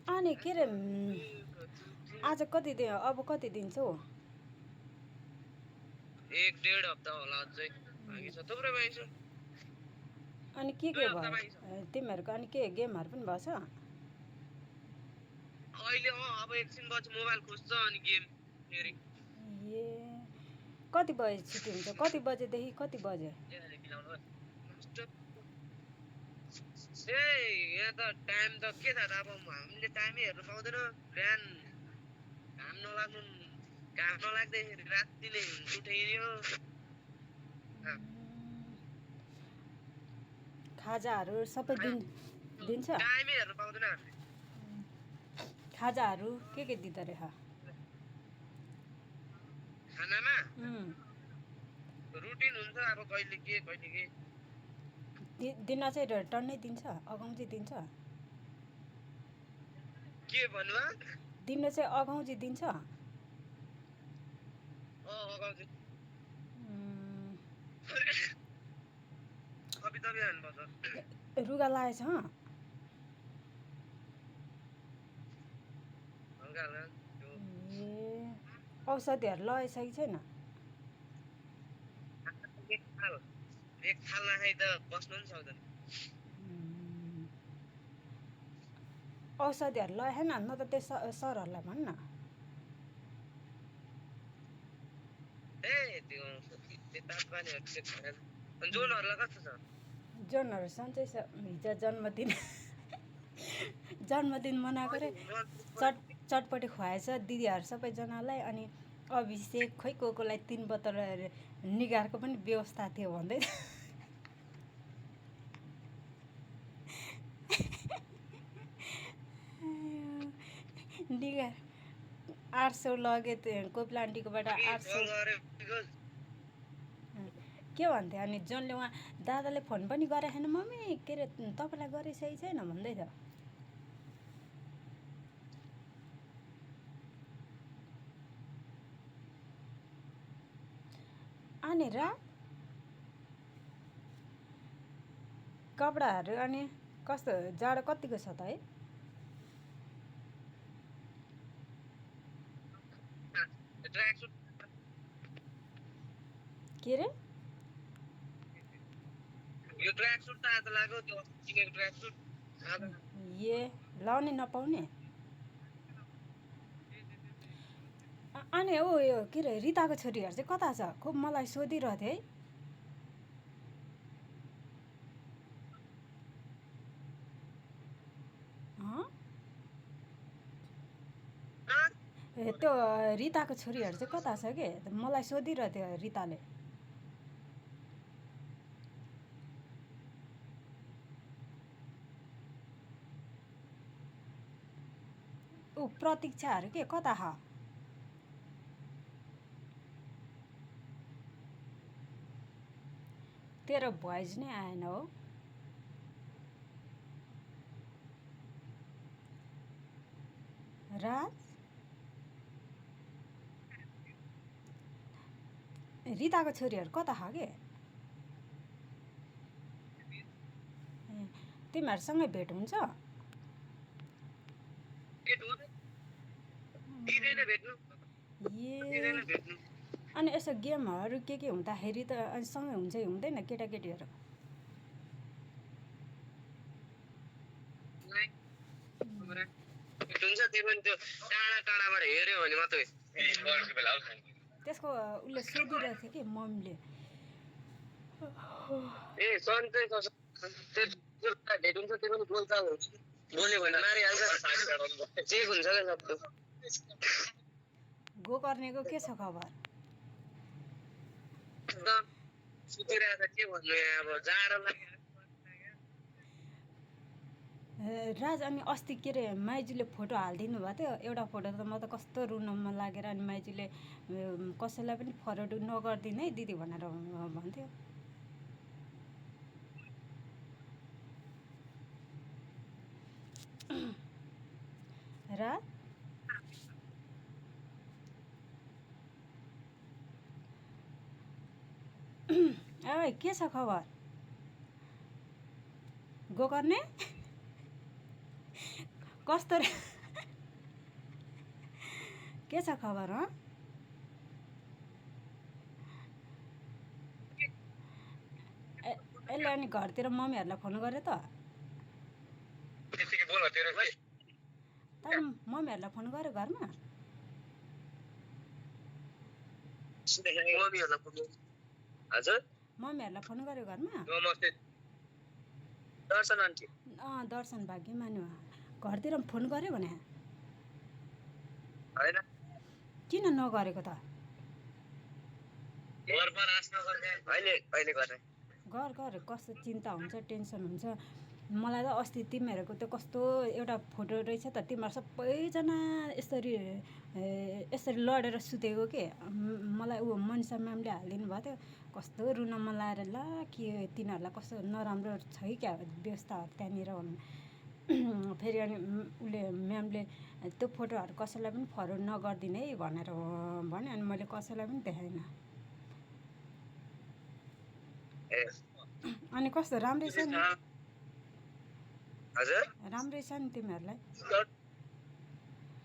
अनि के रे आज कति दिन अब कति दिन छौ 1.5 हप्ता होला अझै बाँकी छ थुप्रै बाँकी छ अनि के 2 हप्ता बाँकी छ भयो तिमीहरूको अनि के गेमहरू पनि भएछ अहिले अब एकछिन पछि मोबाइल खोज्छ अनि गेम फेरि ए कति बजे छुट्टी हुन्छ कति बजेदेखि कति बजे ए यहाँ त टाइम त के थाहा अब हामीले टाइमै हेर्नु पाउँदैन बिहान घाम नलाग्दैखेरि राति नै उठियो खाजाहरू सबै दिन्छ टाइमै हेर्नु पाउँदैन हामीले खाजाहरू के दिँदो रहेछ खानामा रुटिन हुन्छ अब कहिले के दिन चाहिँ टन्नै दिन्छ अगाउँची दिन्छ के भन्नु दिन चाहिँ अगाउँची दिन्छ अगाउँची कविता हान्नुपर्छ रुगा लागेछ ए औषधिहरू लगाइसकेको छैन एक थाल नखाइ त बस्नु पनि सक्दैन औषधिहरू लगाएन न त त्यो सरहरूलाई भन् न जोनहरूलाई कस्तो छ जोनहरू सन्चै छ हिजो जन्मदिन मनाएको रे चटपटी खुवाएछ दिदीहरू सबैजनालाई अनि अभिषेक खोइ कोलाई 3 बोतल निगारको पनि व्यवस्था थियो भन्दै निगार 800 लगे कोपिला आन्टीकोबाट 800 के भन्थ्यो अनि जोनले उहाँ दादाले फोन पनि गरे छैन मम्मी के अरे तपाईँलाई गरिसकेको छैन भन्दै थियो अनि र कपडाहरू अनि कस्तो जाडो कतिको छ त है के रे यो ट्र्याक सुट त आज लाग्यो त्यो चिनेको ट्र्याक सुट ए लाउनै नपाउने अनि ओ यो के अरे रिताको छोरीहरू चाहिँ कता छ खुब मलाई सोधिरहेको थियो है त्यो रिताको छोरीहरू चाहिँ कता छ के मलाई सोधिरहेको थियो रिताले ऊ प्रतीक्षाहरू के कता छ तेरो भोइस नै आएन हो राज रिताको छोरीहरू कता छ के तिमीहरूसँगै भेट हुन्छ अनि यसो गेमहरू के हुँदाखेरि त अनि सँगै हुन्छै हुँदैन केटाकेटीहरू त्यसको उसले सोधिरहेको थियो कि मम्मीले गोकर्णेको के छ खबर राज अनि अस्ति के अरे माइजूले फोटो हालिदिनु भएको थियो एउटा फोटो त म त कस्तो रुन मन लागेर अनि माइजूले कसैलाई पनि फरवर्ड नगरिदिनु है दिदी भनेर भन्थ्यो राज ए के छ खबर गोकर्णे कस्तो के छ खबर हँ? यसले अनि घरतिर मम्मीहरूलाई फोन गरे त? तैँले मम्मीहरूलाई फोन गर्यो घरमा? हजुर मम्मीहरूलाई फोन गर्यो घरमा? दर्शन आन्टी दर्शन भाग्य मान्यो घरतिर फोन गर्यो भने? होइन किन नगरेको त? अहिले गर्ने गर कस्तो चिन्ता हुन्छ, टेन्सन हुन्छ। मलाई त अस्ति तिमीहरूको त्यो कस्तो एउटा फोटो रहेछ त, तिमीहरू सबैजना यसरी लडेर सुतेको के। मलाई मनिषा म्यामले हालिदिनु भएको थियो, कस्तो रुन मन लागेर ल के तिनीहरूलाई कस्तो नराम्रो छ कि क्या व्यवस्थाहरू त्यहाँनिर फेरि अनि उसले म्यामले त्यो फोटोहरू कसैलाई पनि फरवर्ड नगरिदिने है भनेर भन्यो। अनि मैले कसैलाई पनि देखाइनँ। अनि कस्तो राम्रै छ नि? हजुर राम्रै छ नि तिमीहरूलाई?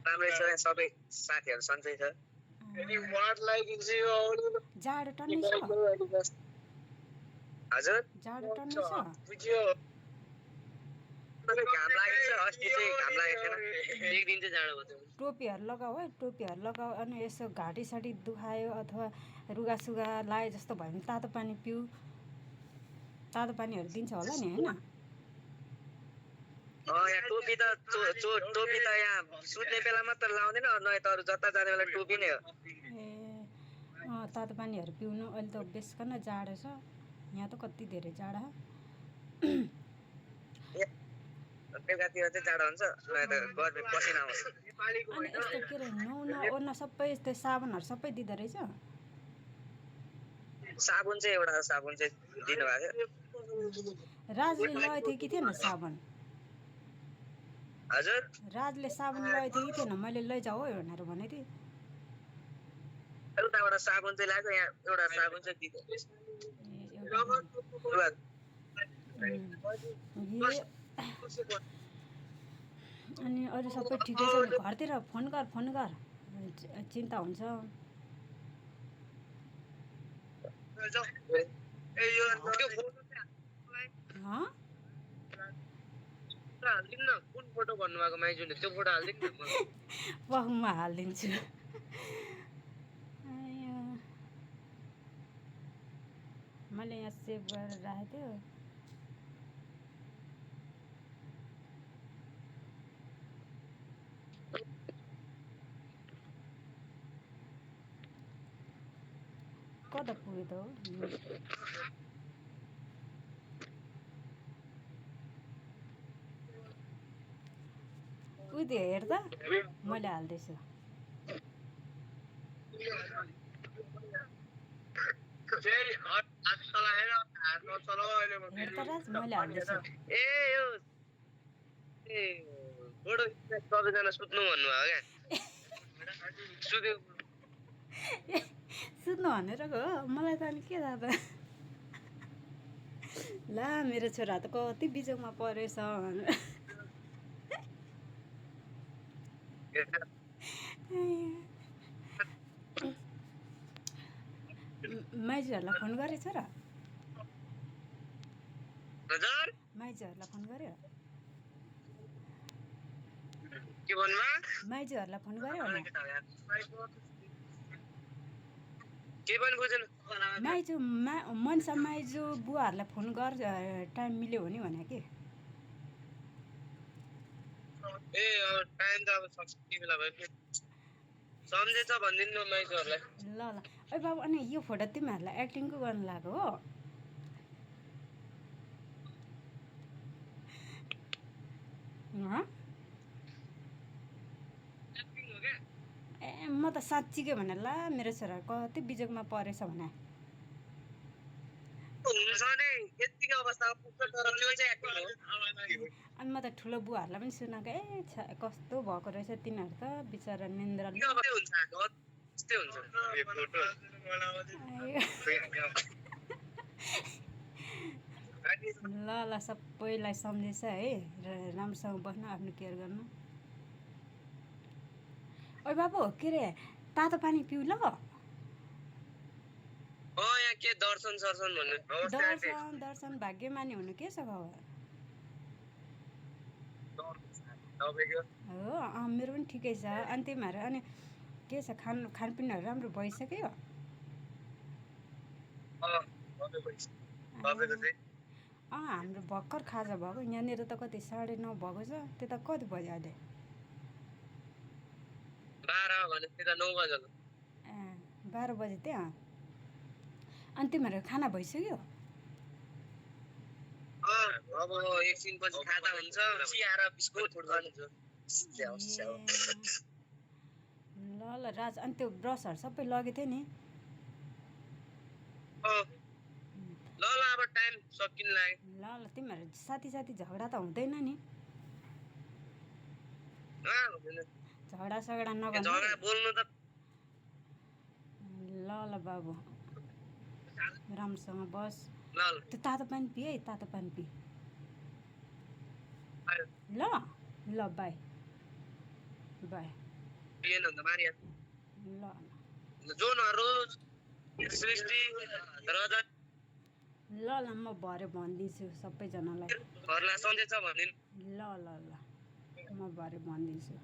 राम्रै छ, सबै साथीहरू सन्चै छ। जाडो टन्नै छ? हजुर जाडो टन्नै छ? घाम लागेको छ, अस्ति चाहिँ घाम लागेको थिएन, एक दिन चाहिँ जाडो भयो। टोपीहरू लगाऊ है, टोपीहरू लगाऊ। अनि यसो घाँटीसाटी दुखायो अथवा रुगासुगा लाए जस्तो भयो भने तातो पानी पिउ। तातो पानीहरू दिन्छ होला नि होइन? यहाँ टोपी त यहाँ सुत्ने बेला मात्र लाउँदैन, नयाँ त अरू जता जाने बेला टोपी नै हो। तातो पानीहरू पिउनु। अहिले त बेसकन जाडो छ, यहाँ त कति धेरै जाडो। बेलुकातिर चाहिँ जाडो हुन्छ, नयाँ त गर्मी पसिना आउँछ। अनि यस्तो के अरे नुहाउन ओर्न सबै त्यो साबुनहरू सबै दिँदो रहेछ? साबुन चाहिँ एउटा साबुन चाहिँ दिनुभएको थियो। राजले लगेको थियो कि थिएन साबुन? हजुर राजले साबुन लगेको थियो कि थिएन? मैले लैजाऊ भनेर भनेको थिएँ। एउटाबाट साबुन चाहिँ लाग्यो, यहाँ एउटा साबुन चाहिँ दिँदै। अनि अरू सबै ठिकै छ नि? घरतिर फोन गर, चिन्ता हुन्छ। कुन फोटो भन्नुभएको माइजूले? त्यो फोटो हालिदिनु न। म हालिदिन्छु। मैले यहाँ सेभ गरेर राखेको थियो। कता पुग्यो त हो? उयो हेर त, मैले हाल्दैछु। हेर त राज, मैले हाल्दैछु। सबैजना सुत्नु भन्नुभयो क्या? सुत्नु भनेर हो? मलाई त अनि के थाहा त। ला मेरो छोरा त कति बिजोगमा परेछ भनेर। माइजूहरूलाई फोन गरेछ र? माइजूहरूलाई फोन गर्यो? के भन्नुभयो? माइजूहरूलाई फोन गर्यो होला? के पनि बुझेन। माइजू मनिषा माइजू बुवाहरूलाई फोन गर, टाइम मिल्यो भने कि। टाइम त अब सक्छ के बेला भयो। सम्झेछ भनिदिनु न माइजूहरूलाई। ल ओइ बाबु, अनि यो फोटो तिमीहरूलाई एक्टिङको गर्नु लाग्यो हो? म त साँच्चीकै भने ला मेरो छोरा कति बिजोगमा परेछ भने। अनि म त ठुलो बुवाहरूलाई पनि सुनाएको, कस्तो भएको रहेछ तिनीहरू त बिचरा निन्द्राले। ल सबैलाई सम्झेछ है, राम्रोसँग बस्नु, आफ्नो केयर गर्नु। ओइ बाबु के अरे तातो पानी पिउ ल। यहाँ के दर्शन सर्शन भन्ने दर्शन दर्शन भाग्यमानी हुनु के छ खबर? हो मेरो पनि ठिकै छ। अनि त्यही भएर अनि के छ खानपिनहरू राम्रो भइसक्यो? हाम्रो भर्खर खाजा भएको। यहाँनिर त कति 9:30 भएको छ। त्यता कति बज्यो अहिले? 12 बजे त्यहाँ। अनि तिमीहरू खाना भइसक्यो? अब एकछिनपछि खाजा हुन्छ, चिया र बिस्कुट खान्छु। ल राज, अनि त्यो ब्रसहरू सबै लगेको थियो नि? ल अब टाइम सकिन लाग्यो। ल तिमीहरू साथी झगडा त हुँदैन नि? झगडा सगडा नगर्नु। झगडा बोल्नु त ल बाबु राम्रोसँग बस। ल त्यो तातो पानी पि है, तातो पानी पि। ल ल बाई बाई। पिएन भने त मारिया। ल जोनहरू सृष्टि रजत ल म भरे भनिदिन्छु सबैजनालाई। घरलाई सन्चै छ भनिदिनु। ल म भरे भनिदिन्छु।